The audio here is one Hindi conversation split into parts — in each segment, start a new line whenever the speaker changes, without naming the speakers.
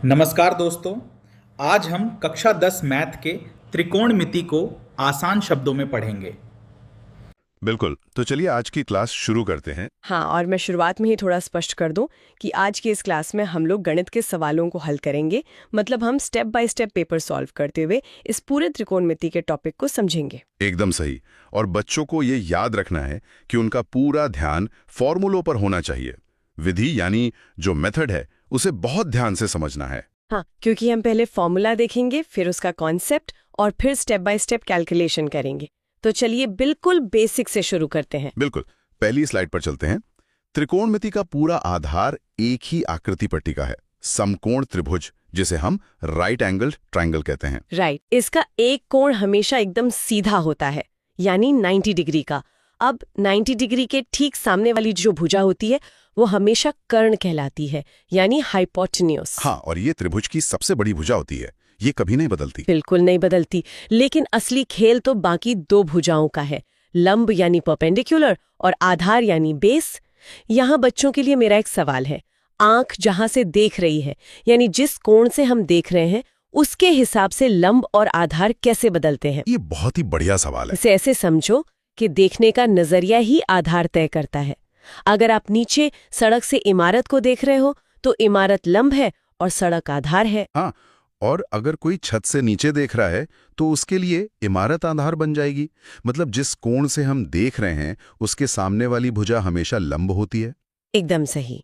नमस्कार दोस्तों। आज हम कक्षा 10 मैथ के त्रिकोणमिति को आसान शब्दों में पढ़ेंगे।
बिल्कुल। तो चलिए आज की क्लास शुरू करते हैं।
हाँ, और मैं शुरुआत में ही थोड़ा स्पष्ट कर दूं कि आज की इस क्लास में हम लोग गणित के सवालों को हल करेंगे। मतलब हम step by step paper solve करते हुए इस पूरे त्रिकोणमिति के टॉपिक को समझेंगे।
एकदम सही। और बच्चों को ये याद रखना है कि उनका पूरा ध्यान फॉर्मूलों पर होना चाहिए। विधि यानी जो मेथड है उसे बहुत ध्यान से समझना है।
हाँ, क्योंकि हम पहले फॉर्मूला देखेंगे, फिर उसका कॉन्सेप्ट और फिर स्टेप बाय स्टेप कैलकुलेशन करेंगे। तो चलिए बिल्कुल बेसिक से शुरू करते हैं।
बिल्कुल, पहली स्लाइड पर चलते हैं। त्रिकोणमिति का पूरा आधार एक ही आकृति पट्टिका है, समकोण त्रिभुज, जिसे हम राइट एंगल ट्रायंगल कहते हैं।
राइट, इसका एक कोण हमेशा एकदम सीधा होता है, यानी 90 डिग्री का। अब 90 डिग्री के ठीक सामने वाली जो भुजा होती है वो हमेशा कर्ण कहलाती है, यानी हाइपोटेन्यूज।
हाँ, और ये त्रिभुज की सबसे बड़ी भुजा होती है, ये कभी नहीं बदलती।
बिल्कुल नहीं बदलती। लेकिन असली खेल तो बाकी दो भुजाओं का है, लंब यानी परपेंडिकुलर और आधार यानी बेस। यहाँ बच्चों के लिए मेरा एक सवाल है। आंख जहां से देख रही है, यानी जिस कोण से हम देख रहे हैं, उसके हिसाब से लंब और आधार कैसे बदलते हैं?
ये बहुत ही बढ़िया सवाल है।
इसे ऐसे समझो कि देखने का नजरिया ही आधार तय करता है। अगर आप नीचे सड़क से इमारत को देख रहे हो तो इमारत लंब है और सड़क आधार है।
हाँ, और अगर कोई छत से नीचे देख रहा है तो उसके लिए इमारत आधार बन जाएगी। मतलब जिस कोण से हम देख रहे हैं उसके सामने वाली भुजा हमेशा लंब होती है।
एकदम सही।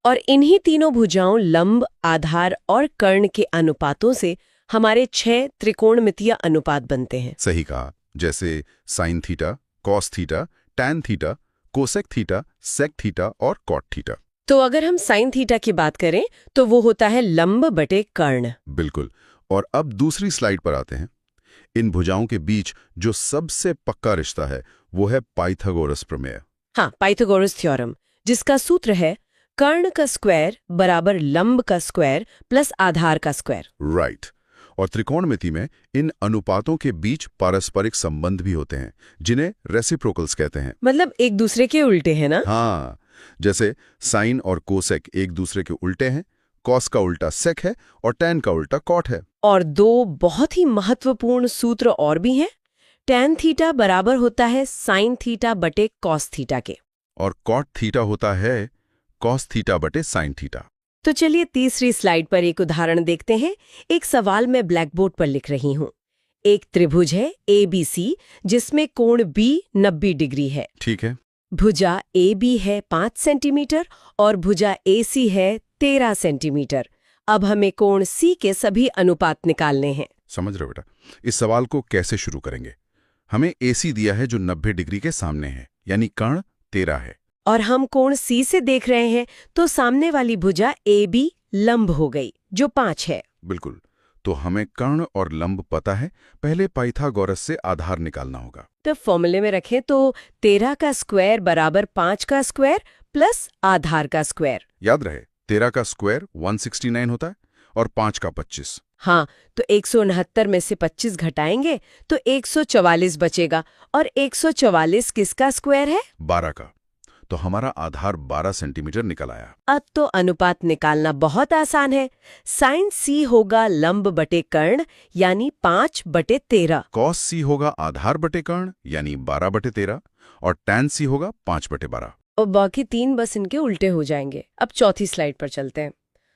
और इन्हीं तीनों भुजाओं लंब, आधार और कर्ण के अनुपातों से हमारे 6 त्रिकोणमितीय अनुपात बनते हैं।
सही कहा, जैसे sine theta, cos theta, tan theta, cosec theta, sec theta और कॉट थीटा।
तो अगर हम साइन थीटा की बात करें तो वो होता है लंब बटे कर्ण।
बिल्कुल। और अब दूसरी स्लाइड पर आते हैं। इन भुजाओं के बीच जो सबसे पक्का रिश्ता है वो है पाइथागोरस प्रमेय।
हाँ, पाइथागोरस थ्योरम, जिसका सूत्र है कर्ण का स्क्वायर बराबर लंब का स्क्वायर प्लस आधार का स्क्वायर।
राइट। और त्रिकोणमिति में इन अनुपातों के बीच पारस्परिक संबंध भी होते हैं, जिन्हें रेसिप्रोकल्स कहते हैं।
मतलब एक दूसरे के उल्टे हैं ना?
हाँ, जैसे साइन और कोसेक एक दूसरे के उल्टे हैं, कॉस का उल्टा सेक है और टैन का उल्टा कॉट है।
और दो बहुत ही महत्वपूर्ण सूत्र और भी हैं। टैन थीटा बराबर होता है साइन थीटा बटे कॉस थीटा के,
और कॉट थीटा होता है कॉस थीटा बटे साइन थीटा।
तो चलिए तीसरी स्लाइड पर एक उदाहरण देखते हैं। एक सवाल मैं ब्लैक बोर्ड पर लिख रही हूँ। एक त्रिभुज है ABC जिसमें कोण B 90 डिग्री है।
ठीक है।
भुजा AB है 5 सेंटीमीटर और भुजा AC है 13 सेंटीमीटर। अब हमें कोण C के सभी अनुपात निकालने हैं।
समझ रहे हो बेटा? इस सवाल को कैसे शुरू करेंगे? हमें AC दिया है जो 90 डिग्री के सामने है, यानी कर्ण 13 है।
और हम कोण C से देख रहे हैं तो सामने वाली भुजा AB लंब हो गई जो 5 है।
बिल्कुल। तो हमें कर्ण और लंब पता है, पहले पाइथागोरस से आधार निकालना होगा।
तो फॉर्मूले में रखें तो 13 का स्क्वायर बराबर 5 का स्क्वायर प्लस आधार का स्क्वायर।
याद रहे, 13 का स्क्वायर 169 होता है और 5 का 25।
हाँ, तो 169 में से 25 घटाएंगे तो 144 बचेगा। और 144 किसका स्क्वायर है?
12 का। तो हमारा आधार 12 सेंटीमीटर निकल आया।
अब तो अनुपात निकालना बहुत आसान है। साइन C होगा लंब बटे कर्ण यानी 5 बटे 13।
कॉस C होगा आधार बटे कर्ण यानी 12 बटे 13 और टैन C होगा 5 बटे 12।
और बाकी 3 बस इनके उल्टे हो जाएंगे। अब चौथी स्लाइड पर चलते हैं।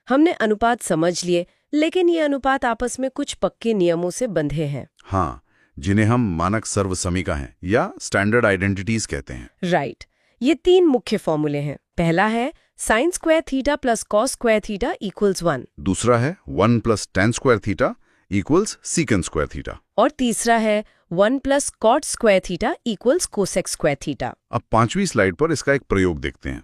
हमने अनुपात समझ लिए, लेकिन ये अनुपात आपस में कुछ पक्के नियमों से बंधे हैं।
हाँ, जिन्हें हम मानक सर्वसमीका हैं या स्टैंडर्ड आइडेंटिटीज कहते हैं।
राइट। ये 3 मुख्य फॉर्मूले हैं। पहला है sine square theta plus cos square theta equals 1।
दूसरा है 1 plus tan square theta equals secant square theta.
और तीसरा है 1 plus cot square theta equals cosec square theta.
अब 5वीं स्लाइड पर इसका एक प्रयोग देखते हैं।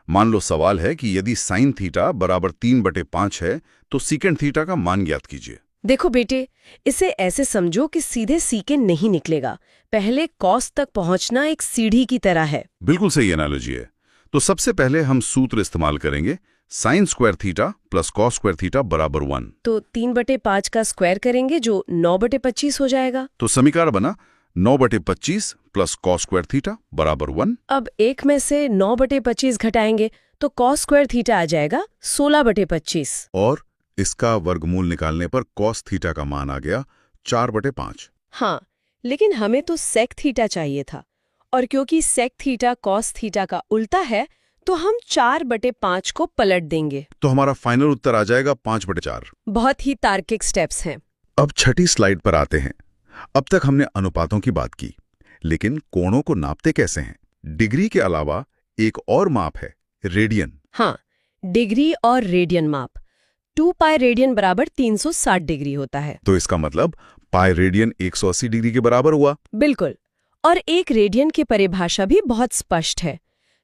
मान लो सवाल है कि यदि साइन थीटा बराबर 3 बटे 5 है तो सीकेंट थीटा का मान ज्ञात कीजिए।
देखो बेटे, इसे ऐसे समझो कि सीधे सीकेंट नहीं निकलेगा। पहले कॉस तक पहुंचना एक सीढ़ी की तरह है।
बिल्कुल सही एनालॉजी है। तो सबसे पहले हम सूत्र इस्तेमाल करेंगे, sign square theta plus cos square theta बराबर 1।
तो 3 बटे 5 का स्क्वायर करेंगे जो 9 बटे 25 हो जाएगा।
तो समीकरण बना 9 बटे 25 प्लस कॉस स्क्वायर थीटा बराबर 1।
अब एक में से 9 बटे 25 घटाएंगे तो कॉस स्क्वायर थीटा आ जाएगा 16 बटे 25।
और इसका वर्गमूल निकालने पर कॉस थीटा का मान आ गया 4/5।
हाँ, लेकिन हमें तो सेक थीटा चाहिए था, और क्योंकि सेक थीटा कॉस थीटा का उल्टा है तो हम 4/5 को पलट देंगे।
तो हमारा फाइनल उत्तर आ जाएगा 5/4।
बहुत ही तार्किक स्टेप्स हैं।
अब छठी स्लाइड पर आते हैं। अब तक हमने अनुपातों की बात की, लेकिन कोणों को नापते कैसे हैं? डिग्री के अलावा एक और माप है, रेडियन।
हाँ, डिग्री और रेडियन माप। 2 पाई रेडियन बराबर 360 डिग्री होता है।
तो इसका मतलब पाई रेडियन 180 डिग्री के बराबर हुआ।
बिल्कुल। और एक रेडियन की परिभाषा भी बहुत स्पष्ट है।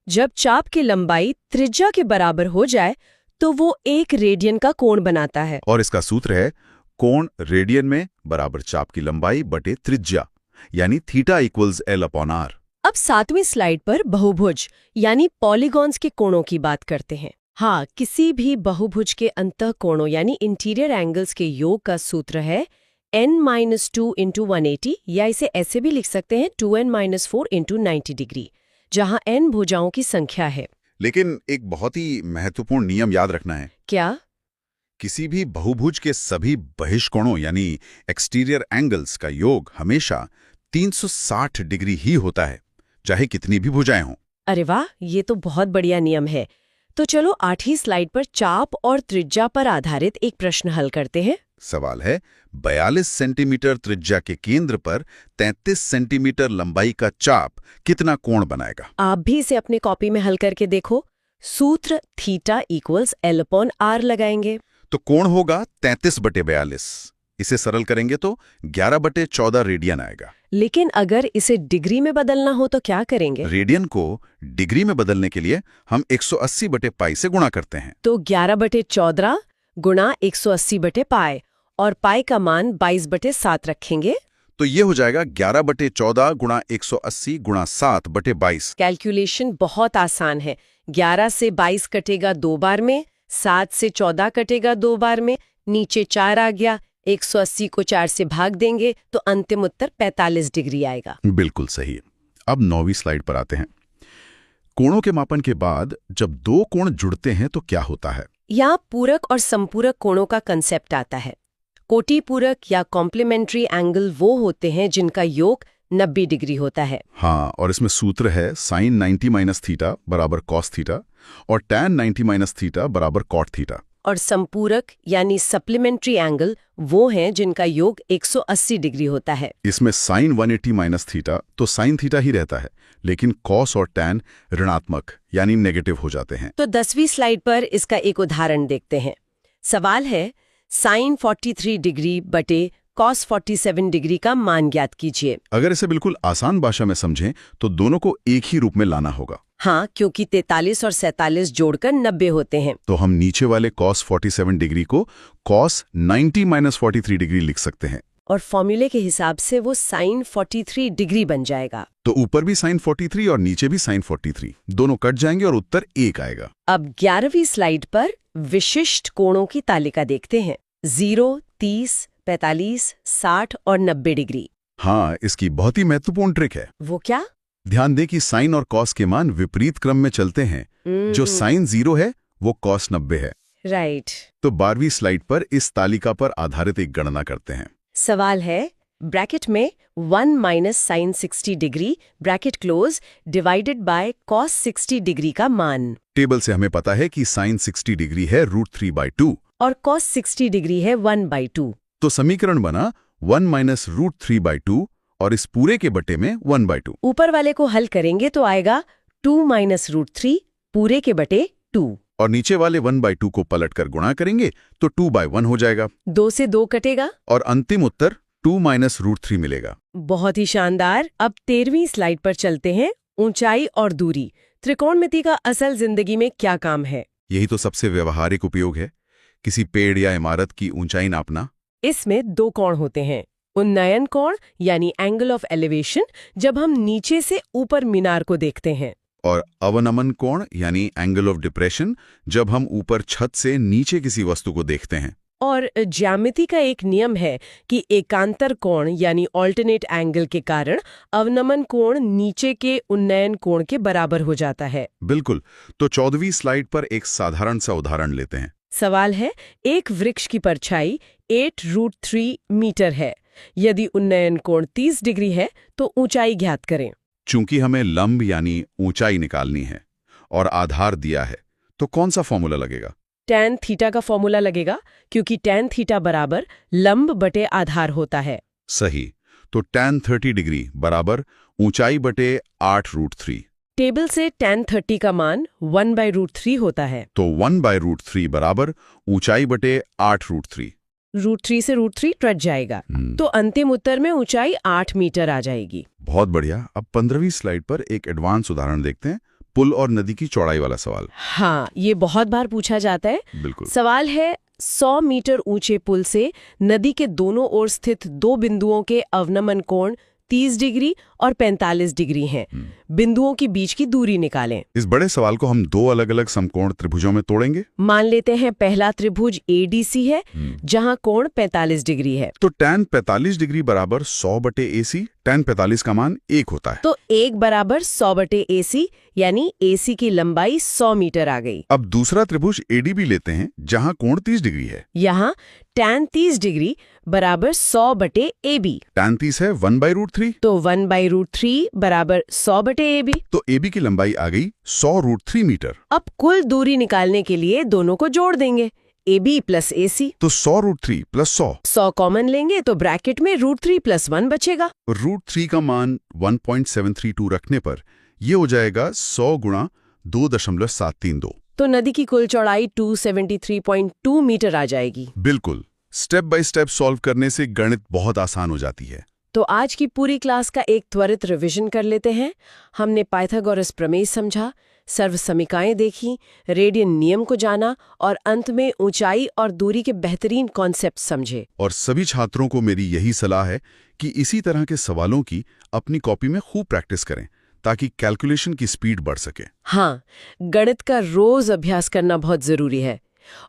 जब चाप की लंबाई त्रिज्या के बराबर हो जाए तो वो 1 रेडियन का कोण बनाता है।
और इसका सूत्र है कोण रेडियन में बराबर चाप की लंबाई बटे त्रिज्या, यानी थीटा इक्वल्स L/R।
अब 7वीं स्लाइड पर बहुभुज यानी पॉलीगॉन्स के कोणों की बात करते हैं। हाँ, किसी भी बहुभुज के अंतः कोणों यानी इंटीरियर एंगल्स के योग का सूत्र है n-2 × 180, या इसे ऐसे भी लिख सकते हैं 2n-4 × 90 डिग्री, जहां n भुजाओं की संख्या है।
लेकिन एक बहुत ही महत्वपूर्ण नियम याद रखना है।
क्या?
किसी भी बहुभुज के सभी बहिष्कोणों यानी एक्सटीरियर एंगल्स का योग हमेशा 360 डिग्री ही होता है, चाहे कितनी भी भुजाएं हों।
अरे वाह, ये तो बहुत बढ़िया नियम है। तो चलो 8वीं स्लाइड पर चाप और त्रिज्या पर आधारित एक प्रश्न हल करते हैं।
सवाल है, 42 सेंटीमीटर त्रिज्या के केंद्र पर 33 सेंटीमीटर लंबाई का चाप कितना कोण बनाएगा?
आप भी इसे अपने कॉपी में हल करके देखो। सूत्र थीटा इक्वल्स L/R लगाएंगे।
तो कोण होगा 33/42। इसे सरल करेंगे तो 11/14 रेडियन आएगा।
लेकिन अगर इसे डिग्री में बदलना हो तो क्या करेंगे?
रेडियन को डिग्री में बदलने के लिए हम 180/पाई से गुणा करते हैं।
तो 11/14 गुणा 180/पाई, और पाई का मान 22/7 रखेंगे।
तो ये हो जाएगा 11/14 गुणा 180 गुणा 7/22।
कैलकुलेशन बहुत आसान है। 11 से 22 कटेगा 2 बार में, 7 से 14 कटेगा 2 बार में, नीचे 4 आ गया, 180 को 4 से भाग देंगे तो अंतिम उत्तर 45 डिग्री आएगा।
बिल्कुल सही। अब 9वीं स्लाइड पर आते हैं। कोणों के मापन के बाद जब दो कोण जुड़ते हैं तो क्या होता है?
यहाँ पूरक और संपूरक कोणों का कंसेप्ट आता है। कोटिपूरक या कॉम्प्लीमेंट्री एंगल वो होते हैं जिनका योग 90 डिग्री होता है।
हाँ, और इसमें सूत्र है sin 90 - थीटा बराबर cos थीटा और tan 90 - थीटा बराबर cot थीटा।
और संपूरक यानी सप्लीमेंट्री एंगल वो हैं जिनका योग 180 डिग्री होता है।
इसमें sin 180 - थीटा तो sin थीटा ही रहता है, लेकिन cos और tan ऋणात्मक यानी नेगेटिव हो जाते हैं।
तो 10वीं स्लाइड पर इसका एक उदाहरण देखते हैं। सवाल है, sin 43 डिग्री बटे cos 47 डिग्री का मान ज्ञात कीजिए।
अगर इसे बिल्कुल आसान भाषा में समझें तो दोनों को एक ही रूप में लाना होगा।
हाँ, क्योंकि 43 और 47 जोड़कर 90 होते हैं।
तो हम नीचे वाले cos 47 डिग्री को cos 90 - 43 डिग्री लिख सकते हैं,
और फॉर्मूले के हिसाब से वो sin 43 डिग्री बन जाएगा।
तो ऊपर भी sin 43 और नीचे भी sin 43, दोनों कट जाएंगे और उत्तर 1 आएगा।
अब 11वीं स्लाइड पर विशिष्ट कोणों की तालिका देखते हैं। 0, 30, 45, 60 और 90 डिग्री।
हाँ, इसकी बहुत ही महत्वपूर्ण ट्रिक है।
वो क्या?
ध्यान दें कि साइन और कॉस के मान विपरीत क्रम में चलते हैं। जो साइन 0 है वो कॉस 90 है।
राइट।
तो 12वीं स्लाइड पर इस तालिका पर आधारित एक गणना करते हैं।
सवाल है, ब्रैकेट में 1 - sin 60 degree bracket close divided by cos 60 degree का मान।
टेबल से हमें पता है कि साइन 60 डिग्री है √3/2
और cos 60 डिग्री है 1/2।
तो समीकरण बना 1 - √3/2 और इस पूरे के बटे में 1/2।
ऊपर वाले को हल करेंगे तो आएगा 2 - √3 पूरे के बटे 2।
और नीचे वाले 1/2 को पलटकर गुणा करेंगे तो 2/1 हो जाएगा।
2 से 2 कटेगा
और अंतिम उत्तर 2 - √3 मिलेगा।
बहुत ही शानदार। अब 13वीं स्लाइड पर चलते हैं। ऊंचाई और दूरी, त्रिकोणमिति का असल जिंदगी में क्या काम है?
यही तो सबसे व्यवहारिक उपयोग है, किसी पेड़ या इमारत की ऊंचाई नापना।
इसमें 2 कोण होते हैं। उन्नयन कोण यानी एंगल ऑफ एलिवेशन, जब हम नीचे से ऊपर मीनार को देखते हैं।
और अवनमन कोण यानी एंगल ऑफ डिप्रेशन, जब हम ऊपर छत से नीचे किसी वस्तु को देखते हैं।
और ज्यामिति का एक नियम है कि एकांतर कोण यानी ऑल्टरनेट एंगल के कारण अवनमन कोण नीचे के उन्नयन कोण के बराबर हो जाता है।
बिल्कुल। तो 14वीं स्लाइड पर एक साधारण सा उदाहरण लेते हैं।
सवाल है, एक वृक्ष की परछाई 8√3 मीटर है। यदि उन्नयन कोण 30 डिग्री है तो ऊंचाई ज्ञात करें।
चूंकि हमें लंब यानी ऊंचाई निकालनी है और आधार दिया है, तो कौन सा फॉर्मूला लगेगा?
tan थीटा का फॉर्मूला लगेगा, क्योंकि tan थीटा बराबर लंब बटे आधार होता है।
सही। तो tan 30 डिग्री बराबर ऊंचाई बटे 8√3।
टेबल से tan 30 का मान 1/√3 होता है।
तो 1/√3 बराबर ऊंचाई बटे 8√3।
√3 से √3 कट जाएगा, तो अंतिम उत्तर में ऊंचाई 8 मीटर आ जाएगी।
बहुत बढ़िया। अब 15वीं स्लाइड पर एक एडवांस उदाहरण देखते हैं, पुल और नदी की चौड़ाई वाला सवाल।
हाँ, ये बहुत बार पूछा जाता है।
बिल्कुल।
सवाल है, 100 मीटर ऊंचे पुल से नदी के दोनों ओर स्थित दो बिंदुओं के अवनमन कोण 30 डिग्री और 45 डिग्री हैं। बिंदुओं के बीच की दूरी निकालें।
इस बड़े सवाल को हम दो अलग-अलग समकोण त्रिभुजों में तोड़ेंगे।
मान लेते हैं पहला त्रिभुज ADC है, जहां कोण 45 डिग्री है।
तो tan 45 डिग्री बराबर 100 बटे AC। tan 45 का मान 1 होता है।
तो 1 बराबर 100 बटे AC, यानी AC की लंबाई 100 मीटर आ गई।
अब दूसरा त्रिभुज ADB लेते हैं, जहां कोण 30 डिग्री है।
यहाँ tan 30 डिग्री बराबर 100 बटे AB।
tan 30 है 1/√3।
तो 1/√3 बराबर 100 बटे AB।
तो AB की लंबाई आ गई 100√3 मीटर।
अब कुल दूरी निकालने के लिए दोनों को जोड़ देंगे, AB प्लस AC।
तो 100√3 प्लस 100।
100 कॉमन लेंगे तो ब्रैकेट में √3 प्लस 1 बचेगा।
√3 का मान 1.732 रखने पर ये हो जाएगा 100 गुणा 2.732।
तो नदी की कुल चौड़ाई 273.2 मीटर आ जाएगी।
बिल्कुल। स्टेप बाय स्टेप सॉल्व करने से गणित बहुत आसान हो जाती है।
तो आज की पूरी क्लास का एक त्वरित रिवीजन कर लेते हैं। हमने पाइथागोरस प्रमेय समझा, सर्वसमीकाएं देखी, रेडियन नियम को जाना और अंत में ऊंचाई और दूरी के बेहतरीन कॉन्सेप्ट समझे।
और सभी छात्रों को मेरी यही सलाह है कि इसी तरह के सवालों की अपनी कॉपी में खूब प्रैक्टिस करें, ताकि कैलकुलेशन की स्पीड बढ़ सके।
हाँ, गणित का रोज अभ्यास करना बहुत जरूरी है।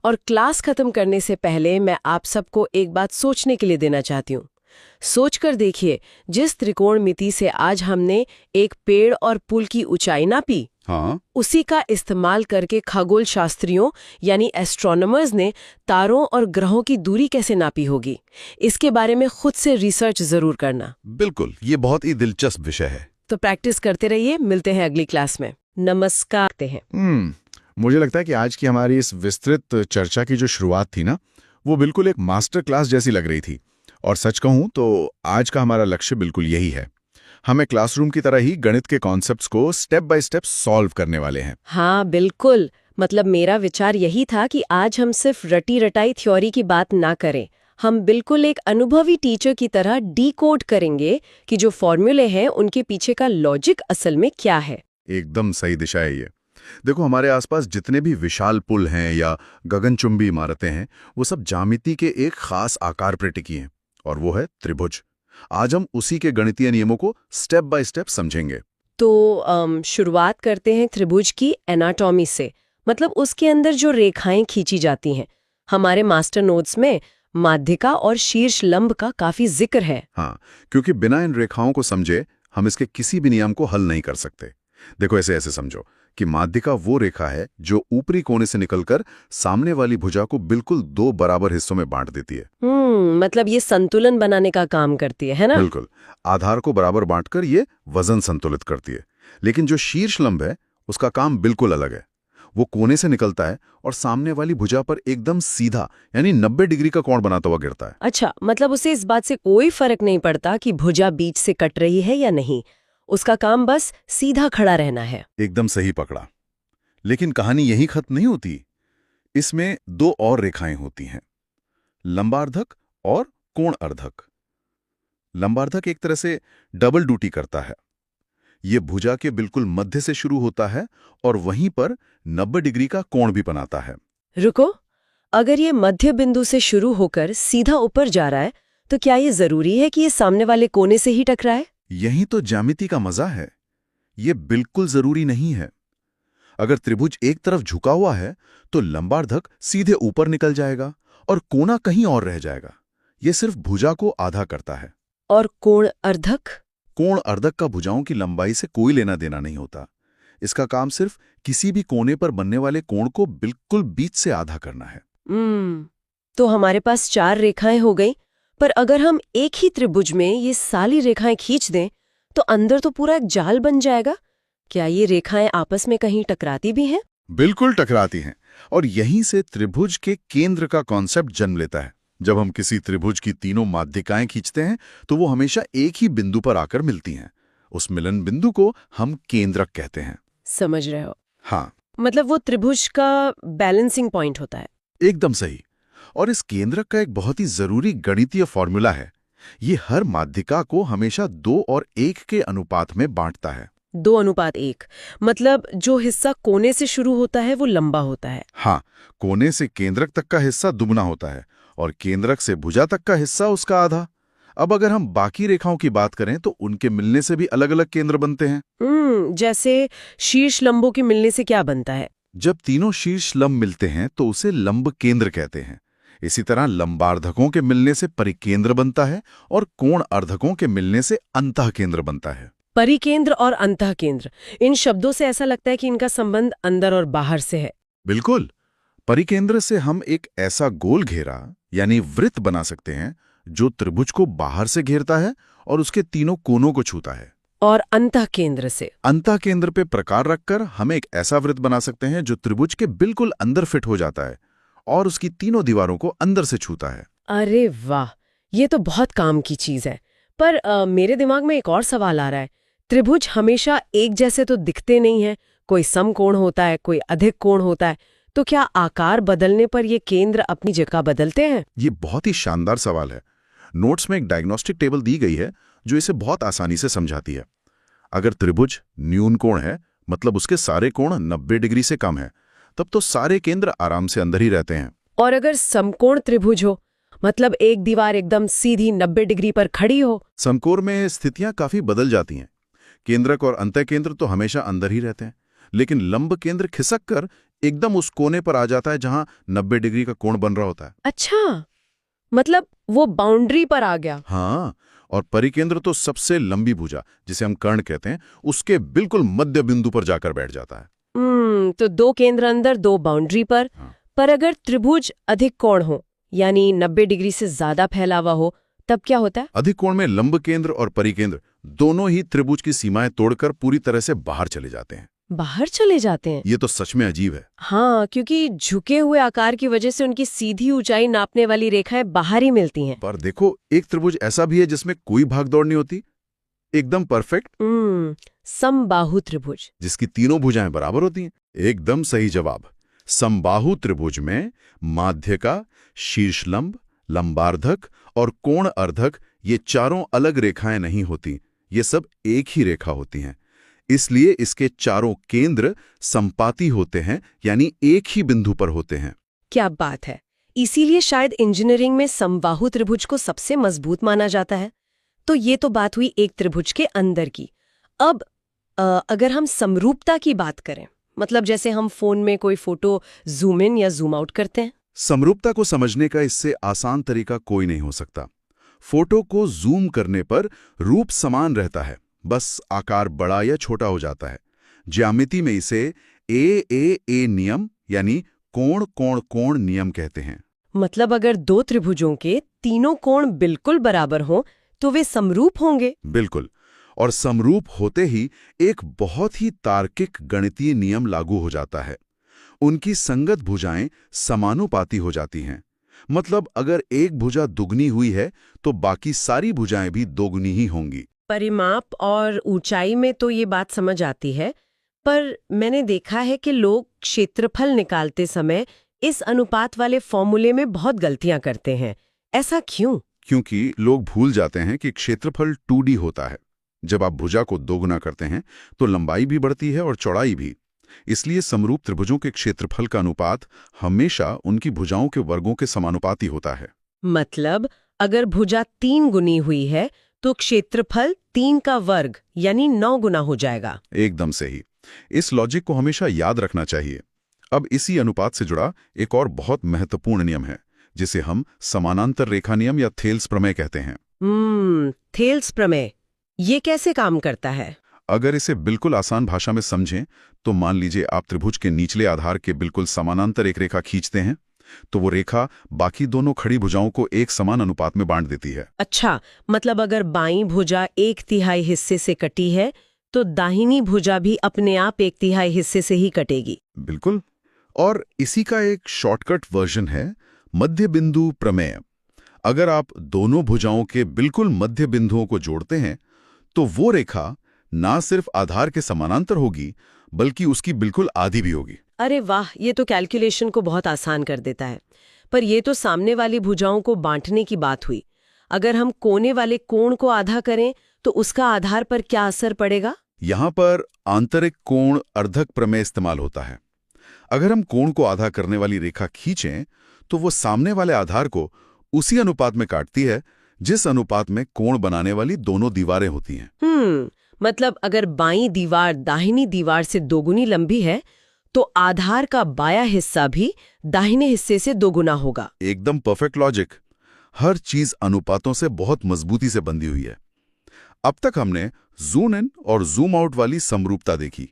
और क्लास खत्म करने से पहले मैं आप सबको एक बात सोचने के लिए देना चाहती हूँ। सोचकर देखिए, जिस त्रिकोणमिति से आज हमने एक पेड़ और पुल की ऊंचाई नापी,
हाँ,
उसी का इस्तेमाल करके खगोल शास्त्रियों यानी एस्ट्रोनॉमर्स ने तारों और ग्रहों की दूरी कैसे नापी होगी, इसके बारे में खुद से रिसर्च जरूर करना।
बिल्कुल, ये बहुत ही दिलचस्प विषय है।
तो प्रैक्टिस करते रहिए। मिलते हैं अगली क्लास में। नमस्कार हैं।
मुझे लगता है कि आज की हमारी इस विस्तृत चर्चा की जो शुरुआत थी ना, वो बिल्कुल एक मास्टर क्लास जैसी लग रही थी। और सच कहूं तो आज का हमारा लक्ष्य बिल्कुल यही है। हमें क्लासरूम की तरह ही गणित के कॉन्सेप्ट्स को स्टेप बाय स्टेप सॉल्व करने वाले हैं।
हाँ बिल्कुल, मतलब मेरा विचार यही था कि आज हम सिर्फ रटी रटाई थ्योरी की बात ना करें, हम बिल्कुल एक अनुभवी टीचर की तरह डीकोड करेंगे कि जो फॉर्मूले हैं उनके पीछे का लॉजिक असल में क्या है।
एकदम सही दिशा है ये। देखो, हमारे आसपास जितने भी विशाल पुल हैं या गगनचुंबी इमारतें हैं, वो सब ज्यामिति के एक खास आकार पर टिकी हैं, और वो है त्रिभुज। आज हम उसी के गणितीय नियमों को स्टेप बाय स्टेप समझेंगे।
तो शुरुआत करते हैं त्रिभुज की एनाटॉमी से, मतलब उसके अंदर जो रेखाएं खींची जाती हैं। हमारे मास्टर नोट्स में माध्यिका और शीर्ष लंब का काफी जिक्र है।
हाँ, क्योंकि बिना इन रेखाओं को समझे हम इसके किसी भी नियम को हल नहीं कर सकते। देखो, ऐसे समझो कि माध्यिका वो रेखा है जो ऊपरी कोने से निकलकर सामने वाली भुजा को बिल्कुल दो बराबर हिस्सों में बांट देती है।
मतलब ये संतुलन बनाने का काम करती है ना?
बिल्कुल। आधार को बराबर बांटकर ये वजन संतुलित करती है। लेकिन जो शीर्ष लंब है, उसका काम बिल्कुल अलग है। वो कोने से निकलता है और सामने वाली भुजा पर एकदम सीधा यानी 90 डिग्री का कोण बनाता हुआ गिरता है।
अच्छा, मतलब उसे इस बात से कोई फर्क नहीं पड़ता कि भुजा बीच से कट रही है या नहीं, उसका काम बस सीधा खड़ा रहना है।
एकदम सही पकड़ा। लेकिन कहानी यही खत्म नहीं होती। इसमें दो और रेखाएं होती हैं, लंबार्धक और कोण अर्धक। लंबार्धक एक तरह से डबल ड्यूटी करता है। ये भुजा के बिल्कुल मध्य से शुरू होता है और वहीं पर 90 डिग्री का कोण भी बनाता है।
रुको, अगर ये मध्य बिंदु से शुरू होकर सीधा ऊपर जा रहा है, तो क्या ये जरूरी है कि ये सामने वाले कोने से ही टकराए?
यही तो ज्यामिति का मजा है। ये बिल्कुल जरूरी नहीं है। अगर त्रिभुज एक तरफ झुका हुआ है तो लंबार्धक सीधे ऊपर निकल जाएगा और कोना कहीं और रह जाएगा। ये सिर्फ भुजा को आधा करता है।
और कोण अर्धक?
कोण अर्धक का भुजाओं की लंबाई से कोई लेना देना नहीं होता। इसका काम सिर्फ किसी भी कोने पर बनने वाले कोण को बिल्कुल बीच से आधा करना है।
तो हमारे पास 4 रेखाएं हो गई, पर अगर हम एक ही त्रिभुज में ये सारी रेखाएं खींच दें तो अंदर तो पूरा एक जाल बन जाएगा। क्या ये रेखाएं आपस में कहीं टकराती भी हैं?
बिल्कुल टकराती हैं, और यहीं से त्रिभुज के केंद्र का कॉन्सेप्ट जन्म लेता है। जब हम किसी त्रिभुज की तीनों माध्यिकाएं खींचते हैं तो वो हमेशा एक ही बिंदु पर आकर मिलती हैं। उस मिलन बिंदु को हम केंद्रक कहते हैं।
समझ रहे हो?
हाँ,
मतलब वो त्रिभुज का बैलेंसिंग पॉइंट होता है।
एकदम सही। और इस केंद्रक का एक बहुत ही जरूरी गणितीय फॉर्मूला है। ये हर माध्यिका को हमेशा 2 और 1 के अनुपात में बांटता है।
2:1, मतलब जो हिस्सा कोने से शुरू होता है वो लंबा होता है।
हाँ, कोने से केंद्रक तक का हिस्सा दुगना होता है और केंद्रक से भुजा तक का हिस्सा उसका आधा। अब अगर हम बाकी रेखाओं की बात करें तो उनके मिलने से भी अलग अलग केंद्र बनते हैं।
जैसे शीर्ष लंबों के मिलने से क्या बनता है?
जब तीनों शीर्ष लंब मिलते हैं तो उसे लंब केंद्र कहते हैं। इसी तरह लंबार्धकों के मिलने से परिकेंद्र बनता है और कोण अर्धकों के मिलने से अंतः केंद्र बनता है।
परिकेंद्र और अंतः केंद्र, इन शब्दों से ऐसा लगता है कि इनका संबंध अंदर और बाहर से है।
बिल्कुल। परिकेंद्र से हम एक ऐसा गोल घेरा यानी वृत्त बना सकते हैं जो त्रिभुज को बाहर से घेरता है और उसके तीनों कोनों को छूता है।
और अंतः केंद्र से
अंतः केंद्र पे प्रकार रखकर हम एक ऐसा वृत्त बना सकते हैं जो त्रिभुज के बिल्कुल अंदर फिट हो जाता है और उसकी तीनों दीवारों को अंदर से छूता है।
अरे वाह, ये तो बहुत काम की चीज है। पर मेरे दिमाग में एक और सवाल आ रहा है। त्रिभुज हमेशा एक जैसे तो दिखते नहीं है, कोई समकोण होता है, कोई अधिक कोण होता है। तो क्या आकार बदलने पर ये केंद्र अपनी जगह बदलते हैं?
ये बहुत ही शानदार सवाल है। नोट्स में एक डायग्नोस्टिक टेबल दी गई है जो इसे बहुत आसानी से समझाती है। अगर त्रिभुज न्यून कोण है, मतलब उसके सारे कोण 90 डिग्री से कम है, तब तो सारे केंद्र आराम से अंदर ही रहते हैं।
और अगर समकोण त्रिभुज हो, मतलब एक दीवार एकदम सीधी 90 डिग्री पर खड़ी हो?
समकोण में स्थितियां काफी बदल जाती हैं। केंद्रक और अंतः केंद्र तो हमेशा अंदर ही रहते हैं, लेकिन लंब केंद्र खिसक कर एकदम उस कोने पर आ जाता है जहां 90 डिग्री का कोण बन रहा होता है।
अच्छा, मतलब वो बाउंड्री पर आ गया।
हाँ, और परिकेंद्र तो सबसे लंबी भुजा, जिसे हम कर्ण कहते हैं, उसके बिल्कुल मध्य बिंदु पर जाकर बैठ जाता है।
तो 2 केंद्र अंदर, 2 बाउंड्री पर।
हाँ।
पर अगर त्रिभुज अधिक कोण हो, यानी 90 डिग्री से ज्यादा फैला हुआ हो, तब क्या होता है?
अधिक कोण में लंब केंद्र और परिकेंद्र दोनों ही त्रिभुज की सीमाएं तोड़कर पूरी तरह से बाहर चले जाते हैं।
बाहर चले जाते हैं?
ये तो सच में अजीब है।
हाँ, क्योंकि झुके हुए आकार की वजह से उनकी सीधी ऊंचाई नापने वाली रेखाएं बाहर ही मिलती हैं।
पर देखो, एक त्रिभुज ऐसा भी है जिसमें कोई भागदौड़ नहीं होती, एकदम परफेक्ट।
समबाहु त्रिभुज,
जिसकी तीनों भुजाएं बराबर होती हैं। एकदम सही जवाब। समबाहु त्रिभुज में माध्यिका, शीर्षलंब, लंबार्धक और कोण अर्धक, ये चारों अलग रेखाएं नहीं होती, ये सब एक ही रेखा होती हैं। इसलिए इसके चारों केंद्र संपाती होते हैं, यानी एक ही बिंदु पर होते हैं।
क्या बात है! इसीलिए शायद इंजीनियरिंग में समबाहु त्रिभुज को सबसे मजबूत माना जाता है। तो ये तो बात हुई एक त्रिभुज के अंदर की। अब अगर हम समरूपता की बात करें, मतलब जैसे हम फोन में कोई फोटो जूम इन या जूम आउट करते हैं।
समरूपता को समझने का इससे आसान तरीका कोई नहीं हो सकता। फोटो को जूम करने पर रूप समान रहता है, बस आकार बड़ा या छोटा हो जाता है। ज्यामिति में इसे ए नियम यानी कोण कोण कोण नियम कहते हैं।
मतलब अगर 2 त्रिभुजों के तीनों कोण बिल्कुल बराबर हों तो वे समरूप होंगे।
बिल्कुल। और समरूप होते ही एक बहुत ही तार्किक गणितीय नियम लागू हो जाता है। उनकी संगत भुजाएं समानुपाती हो जाती हैं। मतलब अगर एक भुजा दुगनी हुई है तो बाकी सारी भुजाएं भी दोगुनी ही होंगी।
परिमाप और ऊंचाई में तो ये बात समझ आती है, पर मैंने देखा है कि लोग क्षेत्रफल निकालते समय इस अनुपात वाले फॉर्मूले में बहुत गलतियां करते हैं। ऐसा क्यों?
क्योंकि लोग भूल जाते हैं कि क्षेत्रफल 2D होता है। जब आप भुजा को दोगुना करते हैं तो लंबाई भी बढ़ती है और चौड़ाई भी। इसलिए समरूप त्रिभुजों के क्षेत्रफल का अनुपात हमेशा उनकी भुजाओं के वर्गों के समानुपाती होता है।
मतलब अगर भुजा 3 गुनी हुई है तो क्षेत्रफल 3 का वर्ग यानी 9 गुना हो जाएगा।
एकदम सही। इस लॉजिक को हमेशा याद रखना चाहिए। अब इसी अनुपात से जुड़ा एक और बहुत महत्वपूर्ण नियम है, जिसे हम समानांतर रेखा नियम या थेल्स प्रमेय कहते हैं।
थेल्स प्रमेय, ये कैसे काम करता है?
अगर इसे बिल्कुल आसान भाषा में समझें तो मान लीजिए आप त्रिभुज के निचले आधार के बिल्कुल समानांतर एक रेखा खींचते हैं।
तो वो रेखा बाकी दोनों खड़ी भुजाओं को एक समान अनुपात में बांट देती है।
अच्छा, मतलब अगर बाईं भुजा 1/3 हिस्से से कटी है तो दाहिनी भुजा भी अपने आप 1/3 हिस्से से ही कटेगी।
बिल्कुल। और इसी का एक शॉर्टकट वर्जन है मध्य बिंदु प्रमेय। अगर आप दोनों भुजाओं के बिल्कुल मध्य बिंदुओं को जोड़ते हैं तो वो रेखा ना सिर्फ आधार के समानांतर होगी बल्कि उसकी बिल्कुल आधी भी होगी।
अरे वाह, ये तो कैलकुलेशन को बहुत आसान कर देता है। पर ये तो सामने वाली भुजाओं को बांटने की बात हुई। अगर हम कोने वाले कोण को आधा करें तो उसका आधार पर क्या असर पड़ेगा?
यहां पर आंतरिक कोण अर्धक प्रमेय इस्तेमाल होता है। अगर हम कोण को आधा करने वाली रेखा खींचें तो वो सामने वाले आधार को उसी अनुपात में काटती है जिस अनुपात में कोण बनाने वाली दोनों दीवारें होती हैं।
मतलब अगर बाईं दीवार दाहिनी दीवार से दोगुनी लंबी है तो आधार का बायां हिस्सा भी दाहिने हिस्से से दोगुना होगा।
एकदम परफेक्ट लॉजिक। हर चीज अनुपातों से बहुत मजबूती से बंधी हुई है। अब तक हमने जूम इन और जूम आउट वाली समरूपता देखी,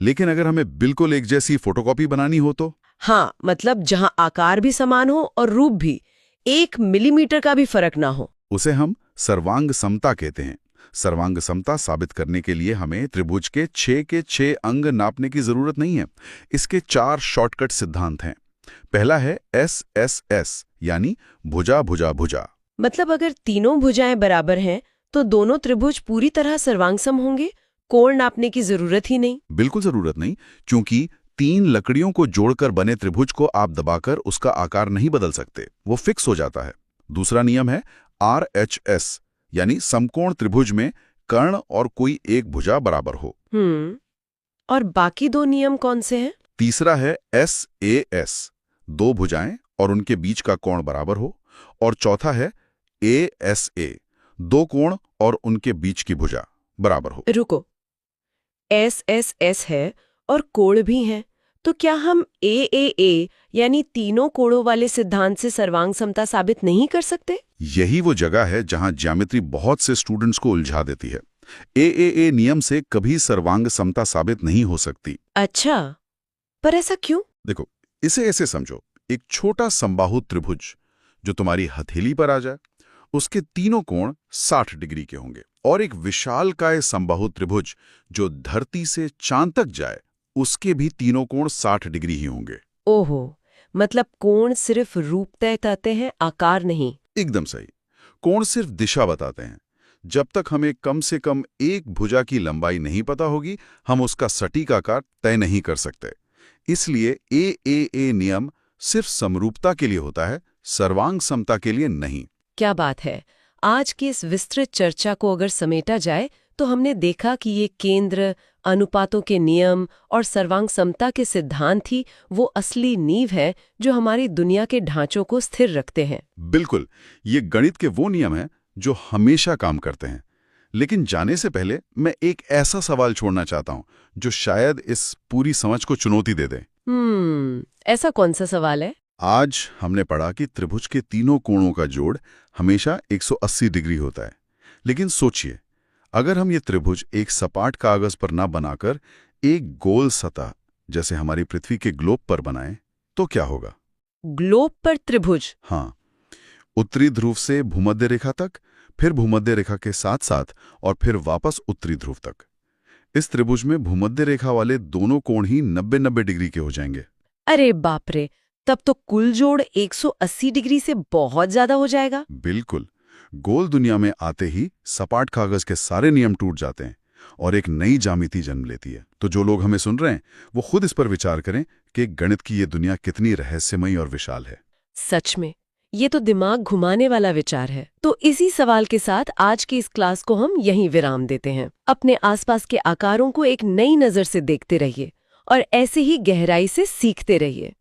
लेकिन अगर हमें बिल्कुल एक जैसी फोटोकॉपी बनानी हो तो?
हाँ, मतलब जहां आकार भी समान हो और रूप भी 1 मिलीमीटर का भी फर्क ना हो।
उसे हम सर्वांग समता कहते हैं। सर्वांग समता साबित करने के लिए हमें त्रिभुज के 6 अंग नापने की जरूरत नहीं है। इसके 4 शॉर्टकट सिद्धांत हैं। पहला है SSS यानी भुजा भुजा भुजा।
मतलब अगर तीनों भुजाएं बराबर हैं तो दोनों त्रिभुज पूरी तरह सर्वांगसम होंगे, कोण नापने की जरूरत ही नहीं।
बिल्कुल जरूरत नहीं, क्योंकि 3 लकड़ियों को जोड़कर बने त्रिभुज को आप दबाकर उसका आकार नहीं बदल सकते, वो फिक्स हो जाता है। दूसरा नियम है RHS यानी समकोण त्रिभुज में कर्ण और कोई एक भुजा बराबर हो।
और बाकी 2 नियम कौन से हैं?
तीसरा है SAS 2 भुजाएं और उनके बीच का कोण बराबर हो। और चौथा है ASA 2 कोण और उनके बीच की भुजा बराबर हो।
रुको, SSS है और कोण भी हैं, तो क्या हम AAA यानी तीनों कोणों वाले सिद्धांत से सर्वांग समता साबित नहीं कर सकते?
यही वो जगह है जहां ज्यामिति बहुत से स्टूडेंट्स को उलझा देती है। AAA नियम से कभी सर्वांग समता साबित नहीं हो सकती।
अच्छा, पर ऐसा क्यों?
देखो, इसे ऐसे समझो, एक छोटा समबाहु त्रिभुज जो तुम्हारी हथेली पर आ जाए, उसके तीनों कोण 60 डिग्री के होंगे, और एक विशालकाय समबाहु त्रिभुज जो धरती से चांद तक जाए, उसके भी तीनों कोण 60 डिग्री ही होंगे।
ओहो, मतलब कोण सिर्फ रूप तय करते हैं, आकार नहीं।
एकदम सही। कोण सिर्फ दिशा बताते हैं। जब तक हमें कम से कम एक भुजा की लंबाई नहीं पता होगी, हम उसका सटीक आकार तय नहीं कर सकते। इसलिए AAA नियम सिर्फ समरूपता के लिए होता है, सर्वांग समता के लिए नहीं।
क्या बात है। आज की इस विस्तृत चर्चा को अगर समेटा जाए तो हमने देखा कि ये केंद्र, अनुपातों के नियम और सर्वांग समता के सिद्धांत ही वो असली नींव है जो हमारी दुनिया के ढांचों को स्थिर रखते हैं।
बिल्कुल, ये गणित के वो नियम हैं जो हमेशा काम करते हैं। लेकिन जाने से पहले मैं एक ऐसा सवाल छोड़ना चाहता हूं जो शायद इस पूरी समझ को चुनौती दे दे।
ऐसा कौन सा सवाल है?
आज हमने पढ़ा कि त्रिभुज के तीनों कोणों का जोड़ हमेशा 180 डिग्री होता है। लेकिन सोचिए, अगर हम ये त्रिभुज एक सपाट कागज पर ना बनाकर एक गोल सतह जैसे हमारी पृथ्वी के ग्लोब पर बनाएं, तो क्या होगा?
ग्लोब पर त्रिभुज?
हाँ, उत्तरी ध्रुव से भूमध्य रेखा तक, फिर भूमध्य रेखा के साथ साथ और फिर वापस उत्तरी ध्रुव तक। इस त्रिभुज में भूमध्य रेखा वाले दोनों कोण ही 90-90 डिग्री के हो जाएंगे।
अरे बाप रे, तब तो कुल जोड़ 180 डिग्री से बहुत ज्यादा हो जाएगा।
बिल्कुल। गोल दुनिया में आते ही सपाट कागज के सारे नियम टूट जाते हैं और एक नई ज्यामिति जन्म लेती है। तो जो लोग हमें सुन रहे हैं वो खुद इस पर विचार करें कि गणित की ये दुनिया कितनी रहस्यमयी और विशाल है।
सच में, ये तो दिमाग घुमाने वाला विचार है। तो इसी सवाल के साथ आज की इस क्लास को हम यहीं विराम देते हैं। अपने आसपास के आकारों को एक नई नजर से देखते रहिए और ऐसे ही गहराई से सीखते रहिए।